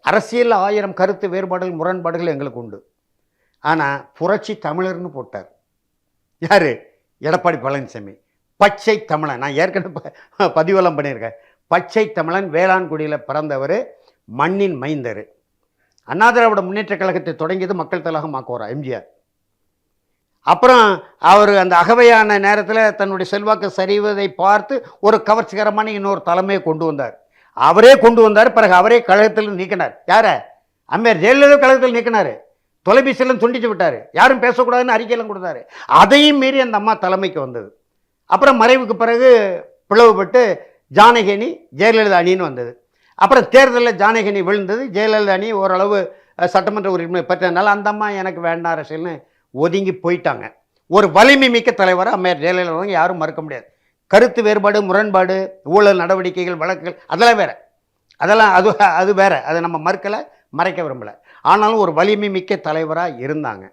அரசியல் 1000 கருத்து வேறுபாடுகள் முரண்பாடுகள் எங்களுக்கு உண்டு. ஆனால் புரட்சி தமிழர்னு போட்டார். யார்? எடப்பாடி பழனிசாமி. பச்சை தமிழன். நான் ஏற்கனவே பதிவெல்லாம் பண்ணியிருக்கேன். பச்சை தமிழன், வேளாண்குடியில் பிறந்தவர், மண்ணின் மைந்தர். அண்ணா திராவிட முன்னேற்ற கழகத்தை தொடங்கியது மக்கள் திலகம் மாக்கோரா எம்ஜிஆர். அப்புறம் அவர் அந்த அகவையான நேரத்தில் தன்னுடைய செல்வாக்கு சரிவதை பார்த்து ஒரு கவர்ச்சிகரமான இன்னொரு தலைமையை கொண்டு வந்தார். அவரே கொண்டு வந்தார். பிறகு அவரே கழகத்தில் நீக்கினார். யாரை? அம்மையார் ஜெயலலிதா கழகத்தில் நீக்கினார். தொலைபேசியெல்லாம் துண்டிச்சு விட்டார். யாரும் பேசக்கூடாதுன்னு அறிக்கையெல்லாம் கொடுத்தாரு. அதையும் மீறி அந்த அம்மா தலைமைக்கு வந்தது. அப்புறம் மறைவுக்கு பிறகு பிளவுபட்டு ஜானகி ஜெயலலிதா அணின்னு வந்தது. அப்புறம் தேர்தலில் ஜானகி விழுந்தது. ஜெயலலிதா அணி ஓரளவு சட்டமன்ற உறுப்பினர் பெற்றதுனால அந்த அம்மா எனக்கு வேண்டாம் அரசியல்னு ஒதுங்கி போயிட்டாங்க. ஒரு வலிமை மிக்க தலைவராக அம்மையார் ஜெயலலிதா யாரும் மறுக்க முடியாது. கருத்து வேறுபாடு, முரண்பாடு, ஊழல் நடவடிக்கைகள், வழக்குகள் அதெல்லாம் வேறு. அதெல்லாம் அது வேறு. அதை நம்ம மறுக்கலை, மறைக்க விரும்பலை. ஆனாலும் ஒரு வலிமை மிக்க தலைவராக இருந்தாங்க.